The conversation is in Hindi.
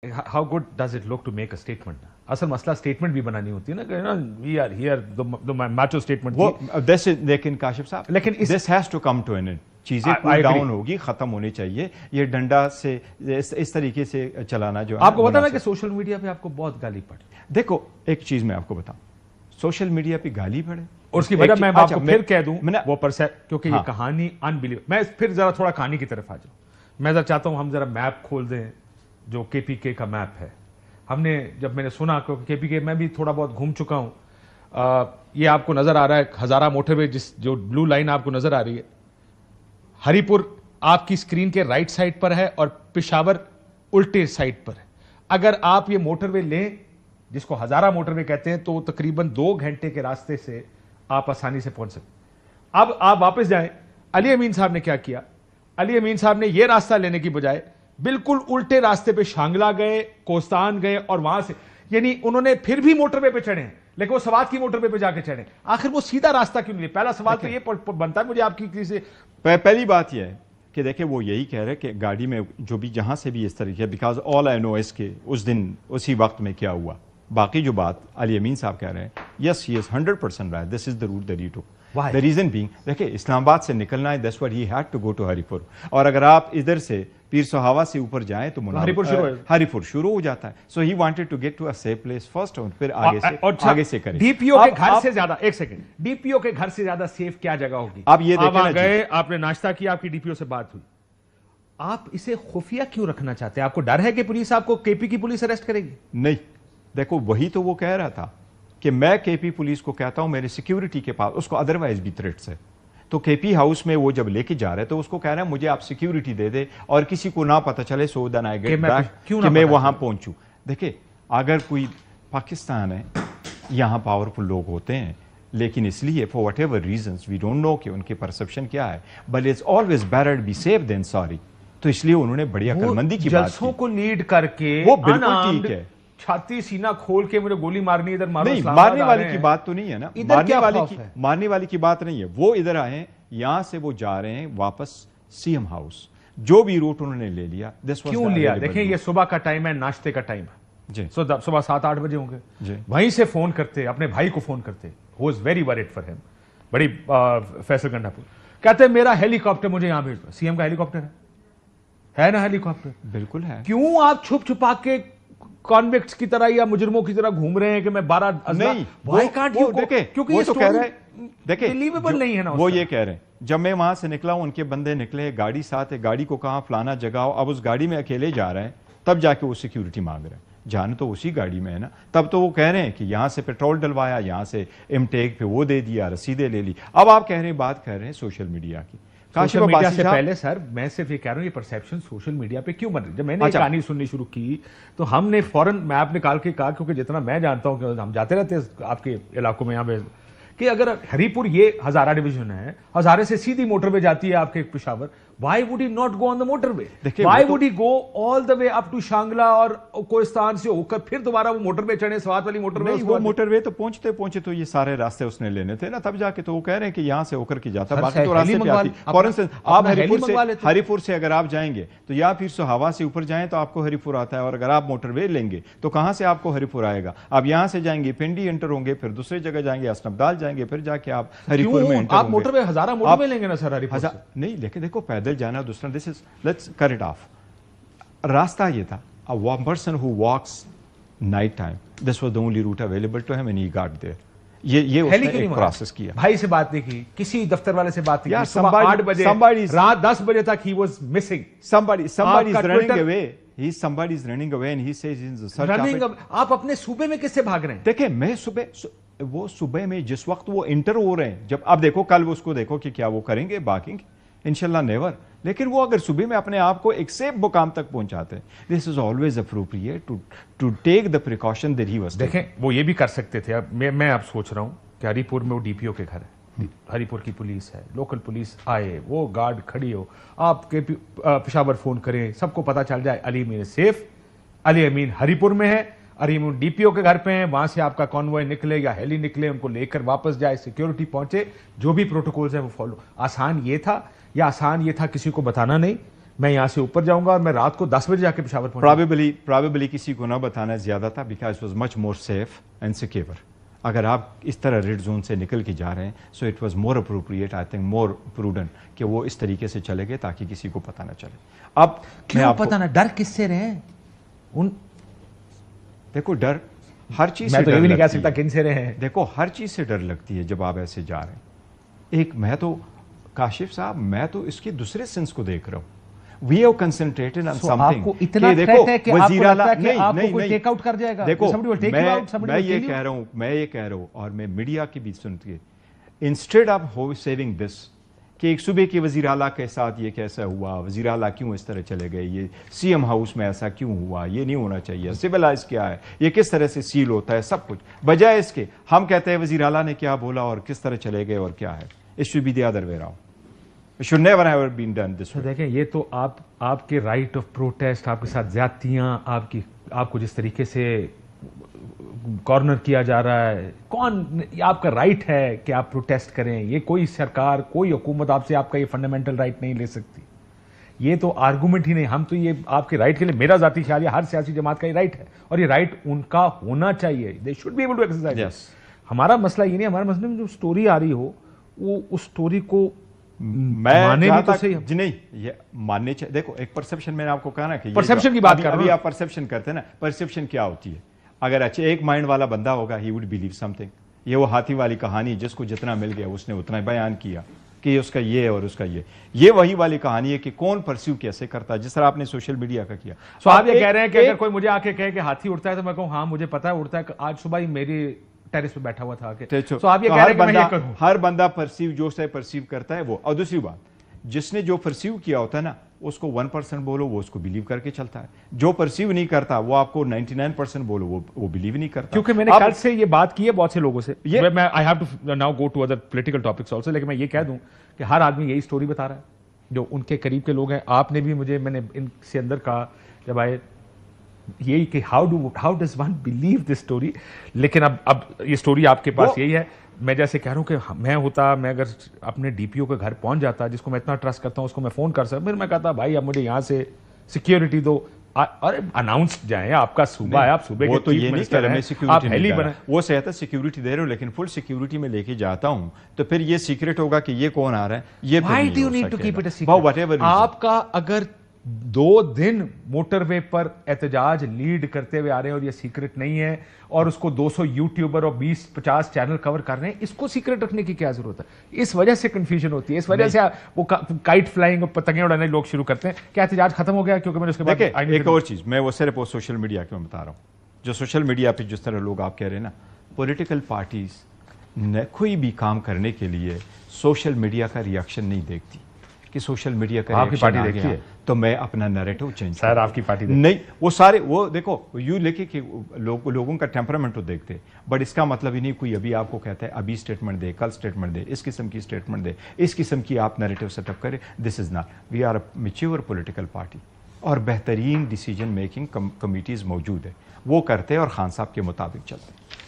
How good does it look to make a statement? असल मसला स्टेटमेंट भी बनानी होती है ना, we are here the macho statement वो दिस लेकिन काशिफ साहब, लेकिन this has to come to an end. चीजें कूल डाउन होगी, खत्म होनी चाहिए। ये डंडा से इस तरीके से चलाना जो आपको पता ना कि सोशल मीडिया पे आपको बहुत गाली पड़ी। देखो एक चीज मैं आपको बताऊं, सोशल मीडिया पे गाली पड़े और उसकी वजह मैं आपको फिर कह दूं वो क्योंकि ये कहानी अनबिलीव। मैं फिर जरा थोड़ा कहानी की तरफ आ जाऊं। मैं जरा चाहता हूं हम जरा मैप खोल दें जो केपीके का मैप है। हमने जब मैंने सुना क्योंकि केपीके मैं भी थोड़ा बहुत घूम चुका हूं, ये आपको नजर आ रहा है हजारा मोटरवे, जो ब्लू लाइन आपको नजर आ रही है, हरिपुर आपकी स्क्रीन के राइट साइड पर है और पेशावर उल्टे साइड पर है। अगर आप ये मोटरवे लें जिसको हजारा मोटरवे कहते हैं तो तकरीबन 2 घंटे के रास्ते से आप आसानी से पहुंच सकते। अब आप वापस जाएं, अली अमीन साहब ने क्या किया? अली अमीन साहब ने यह रास्ता लेने की बजाय बिल्कुल उल्टे रास्ते पे शांगला गए, कोस्तान गए और वहां से, यानी उन्होंने फिर भी मोटरवे पे चढ़े लेकिन वो सवात की मोटरवे पे जाके चढ़े। आखिर वो सीधा रास्ता क्यों नहीं? पहला सवाल तो ये बनता है मुझे आपकी किसी से। पहली बात यह है कि देखिए वो यही कह रहे हैं कि गाड़ी में जो भी जहां से भी इस तरीके, बिकॉज ऑल आई नो इसके उस दिन उसी वक्त में क्या हुआ। बाकी जो बात अली अमीन साहब कह रहे हैं, yes he is 100% right, this is the route that he took. The reason being, देखिए इस्लामाबाद से निकलना है, that's what he had to go to Haripur. और अगर आप इधर से पीर सुहावा से ऊपर जाएं तो हरिपुर शुरू हो जाता है। So he wanted to get to a safe place first और फिर आगे से करें। डीपीओ के घर से ज्यादा, एक सेकंड, डीपीओ के घर से ज्यादा सेफ क्या जगह होगी? आप ये देखें, गए, आपने नाश्ता किया, आपकी डीपीओ से बात हुई, आप इसे खुफिया क्यों रखना चाहते हैं? आपको डर है कि पुलिस आपको, केपी की पुलिस अरेस्ट करेगी? नहीं, देखो वही तो वो कह रहा था कि मैं केपी पुलिस को कहता हूं मेरे सिक्योरिटी के पास, उसको अदरवाइज भी थ्रेट्स है। तो केपी हाउस में वो जब लेके जा रहे तो उसको कह रहे हैं मुझे आप सिक्योरिटी दे दे और किसी को ना पता चले, so then I get back कि मैं वहां पहुंचूं। देखिए अगर कोई पाकिस्तान है, यहां पावरफुल लोग होते हैं, लेकिन इसलिए for whatever reasons we don't know कि उनके परसेप्शन क्या है, but it's always better be safe than sorry. तो इसलिए उन्होंने बड़ी अक्लमंदी की बात की। को लीड करके वो बिल्कुल ठीक है, छाती सीना खोल के मुझे गोली मारनी, इधर मारो, नहीं मारने वाली की बात तो नहीं है ना, मारने वाली की बात नहीं है। वो इधर आए, यहां से वो जा रहे हैं वापस सीएम हाउस, जो भी रूट उन्होंने ले लिया। क्यों लिया? देखिए ये सुबह का टाइम है, नाश्ते का टाइम है जी, सुबह 7-8 बजे होंगे। वहीं से फोन करते, अपने भाई को फोन करते, who was very worried for him, बड़ी फैसल गंडापुर, कहते मेरा हेलीकॉप्टर मुझे यहां भेज दो। सीएम का हेलीकॉप्टर है ना? हेलीकॉप्टर बिल्कुल है। क्यों आप छुप छुपा के कॉन्विक्ट्स की तरह या मुजरिमों की तरह घूम रहे हैं कि मैं 12 नहीं, क्योंकि वो तो कह रहे हैं, देखिए बिलीवेबल नहीं है ना। वो ये कह रहे हैं जब मैं वहां से निकला, उनके बंदे निकले, गाड़ी साथ है, गाड़ी को कहां फलाना जगह, अब उस गाड़ी में अकेले जा रहे हैं, तब जाके वो सिक्योरिटी मांग रहे हैं। जान तो उसी गाड़ी में है ना, तब तो वो कह रहे हैं कि यहां से पेट्रोल डलवाया, यहां से इमटेक पे वो दे दिया, रसीदे ले ली। अब आप कह रहे हैं, बात कर रहे हैं सोशल मीडिया की। सोशल मीडिया से पहले सर मैं सिर्फ ये कह रहा हूं, ये परसेप्शन सोशल मीडिया पे क्यों बन रही है? जब मैंने कहानी सुननी शुरू की तो हमने फौरन मैप निकाल के कहा, क्योंकि जितना मैं जानता हूं कि हम जाते रहते हैं आपके इलाकों में, यहाँ पे, कि अगर हरिपुर ये हजारा डिवीजन है, हजारे से सीधी मोटरवे जाती है आपके Peshawar, why would he not go on the motorway? Why would he go all the way up to Shangla और कोस्तान से होकर फिर दोबारा वो मोटरवे चढ़े, सवात वाली मोटरवे? वो मोटरवे तो पहुंचते पहुंचे तो ये सारे रास्ते उसने लेने थे ना, तब जाके तो वो कह रहे हैं कि यहां से होकर के जाता, बाकी तो रास्ते पे आती। फॉर इंस्टेंस आप हरिपुर से अगर आप जाएंगे तो या फिर सुहावा से ऊपर जाएं तो आपको हरिपुर आता है, और अगर आप मोटरवे लेंगे तो कहां से आपको हरिपुर आएगा? आप यहां से जाएंगे, पिंडी एंटर होंगे, फिर दूसरी जगह जाएंगे, असनबदाल जाएंगे, फिर जाके आप हरिपुर में एंटर होंगे। आप मोटरवे हजारा मोटरवे लेंगे ना सर? हरिपुर नहीं, लेकिन देखो पैदल जाना दूसरा, this is, let's cut it off. रास्ता ये था, a person who walks night time, this was the only route available to him and he got there. ये उसने एक प्रोसेस किया। भाई से बात नहीं की, किसी दफ्तर वाले से बात नहीं की, सुबह 8 बजे, रात 10 बजे तक he was missing. Somebody is running away. Somebody is running away and he says in the search of it. आप अपने सूबे में किससे भाग रहे हैं? देखिए मैं सुबह में जिस वक्त वो इंटर हो रहे हैं, जब आप देखो कल उसको देखो कि क्या वो करेंगे बाकिंग, इंशाल्लाह नेवर, लेकिन वो अगर सुबह में अपने आप को एक सेफ मुकाम तक पहुंचाते हैं, this is always appropriate to take the precaution that he was. देखें वो ये भी कर सकते थे। अब मैं अब सोच रहा हूं कि हरिपुर में वो डीपीओ के घर है, हरिपुर की पुलिस है, लोकल पुलिस आए, वो गार्ड खड़ी हो, आप पेशावर फोन करें, सबको पता चल जाए अली अमीन सेफ, अली अमीन हरिपुर में है, अली अमीन डीपीओ के घर पे हैं, वहां से आपका कॉन्वॉय निकले या हेली निकले, उनको लेकर वापस जाए, सिक्योरिटी पहुंचे, जो भी प्रोटोकॉल्स है वो फॉलो। आसान ये था, या आसान ये था किसी को बताना नहीं मैं यहां से ऊपर जाऊंगा और मैं रात को 10 बजे जाके पेशावर पहुंचूंगा। प्रॉबेबली किसी को ना बताना ज्यादा था, because it was much more safe and secure. अगर आप इस तरह रेड जोन से निकल के जा रहे हैं, so it was more appropriate, I think more prudent कि वो इस तरीके से चले गए ताकि किसी को पता ना चले। अब क्यों पता ना, डर किससे रहे उन? देखो डर हर चीज मैं से तो ये डर भी नहीं कह लगती सकता है। किन से रहे हैं। देखो हर चीज से डर लगती है जब आप ऐसे जा रहे हैं। एक मैं तो काशिफ साहब, मैं तो इसके दूसरे सेंस को देख रहा हूं। We have concentrated on something. आपको इतना थ्रेट है कि आपको लगता है कि आपको कोई टेक आउट कर जाएगा। देखो मैं ये कह रहा हूं और मैं मीडिया की भी सुन के, इंस्टेड ऑफ सेविंग दिस कि एक सूबे के वजीर आला के साथ ये कैसा हुआ, वजीर आला क्यों इस तरह चले गए, ये सीएम हाउस में ऐसा क्यों हुआ, ये नहीं होना चाहिए, सिविलाइज क्या है, ये किस तरह से सील होता है, सब कुछ बजाय इसके हम कहते हैं वजीर आला ने क्या बोला और किस तरह चले गए और क्या है। It should be the other way round. It should never have been done this way. देखें, ये तो आपके राइट ऑफ प्रोटेस्ट, आपके साथ ज्यादतियां, आपको जिस तरीके से कॉर्नर किया जा रहा है, ये आपका राइट है कि आप प्रोटेस्ट करें। ये कोई सरकार, कोई हुकूमत आपसे आपका ये फंडामेंटल राइट नहीं ले सकती। ये तो आर्गूमेंट ही नहीं। हम तो ये आपके राइट के लिए, मेरा जाती ख्याल है हर सियासी जमात का ये राइट है और ये राइट उनका होना चाहिए। They should be able to exercise. हमारा मसला ये नहीं, हमारा मसले में जो स्टोरी आ रही हो वो उस स्टोरी को माने भी तो सही जी नहीं, ये मानने चाहिए। देखो एक परसेप्शन, मैंने आपको कहा ना कि परसेप्शन की बात कर रहा हूं। अभी आप परसेप्शन करते हैं ना, परसेप्शन क्या होती है? अगर अच्छे एक माइंड वाला बंदा होगा, ही वुड बिलीव समथिंग। ये वो हाथी वाली कहानी, जिसको जितना मिल गया उसने उतना बयान किया कि उसका ये है और उसका ये वही वाली कहानी है कि कौन परस्यू कैसे करता है, जिस तरह आपने सोशल मीडिया का किया। सो आप ये कह रहे हैं कि अगर कोई मुझे आके कहे कि हाथी उड़ता है तो मैं कहूं हाँ मुझे पता है उड़ता है, आज सुबह ही मेरी टेरिस पे बैठा हुआ था आके। तो आप ये कह रहे हैं कि मैं ये करूं? हर बंदा परसीव जो से परसीव करता है वो। और दूसरी बात, जिसने जो परसीव किया होता है ना, उसको 1% बोलो वो उसको बिलीव करके चलता है। जो परसीव नहीं करता वो आपको 99% बोलो वो बिलीव नहीं करता। क्योंकि मैंने कल से ये बात की है बहुत से लोगों से। मैं I have to now go to other political topics also, लेकिन मैं ये कह दूं कि हर आदमी यही स्टोरी बता रहा है जो उनके करीब के लोग हैं। आपने भी मुझे, मैंने इनसे अंदर कहा जब आए, यही कि how does one believe this story. लेकिन अब ये स्टोरी आपके पास यही है। मैं जैसे कह रहा हूं कि मैं अगर अपने डीपीओ के घर पहुंच जाता, जिसको मैं इतना ट्रस्ट करता हूं, उसको मैं फोन कर सकता, फिर मैं कहता भाई अब मुझे यहां से सिक्योरिटी दो। अरे अनाउंस जाए, आपका सूबा है, आप सूबे के तो ये नहीं कह रहे मैं सिक्योरिटी नहीं दे रहा। वो कहता सिक्योरिटी दे रहे हो, लेकिन फुल सिक्योरिटी में लेके जाता हूं तो फिर ये सीक्रेट होगा कि ये कौन आ रहा है। ये why do you need to keep it a secret? आपका अगर 2 दिन मोटरवे पर एहतजाज लीड करते हुए आ रहे हैं और ये सीक्रेट नहीं है, और उसको 200 यूट्यूबर और 20-50 चैनल कवर कर रहे हैं, इसको सीक्रेट रखने की क्या जरूरत है? इस वजह से कंफ्यूजन होती है, इस वजह से वो काइट फ्लाइंग और पतंगे उड़ाने लोग शुरू करते हैं। क्या एहतजाज खत्म हो गया? क्योंकि मैंने उसके बाद एक और चीज मैं वो सिर्फ सोशल मीडिया के बता रहा हूं। जो सोशल मीडिया पे जिस तरह लोग आप कह रहे हैं ना, पॉलिटिकल पार्टीज ने कोई भी काम करने के लिए सोशल मीडिया का रिएक्शन नहीं देखती कि सोशल मीडिया का आपकी पार्टी देखती है तो मैं अपना नैरेटिव चेंज। सर आपकी पार्टी नहीं, वो सारे वो देखो यू लेके कि लोगों का टेम्परामेंट तो देखते, बट इसका मतलब ही नहीं कोई अभी आपको कहता है अभी स्टेटमेंट दे, कल स्टेटमेंट दे, इस किस्म की स्टेटमेंट दे, इस किस्म की आप नैरेटिव सेटअप करें। This is not, we are a mature political party और बेहतरीन डिसीजन मेकिंग कमिटीज मौजूद है, वो करते हैं और खान साहब के मुताबिक चलते हैं।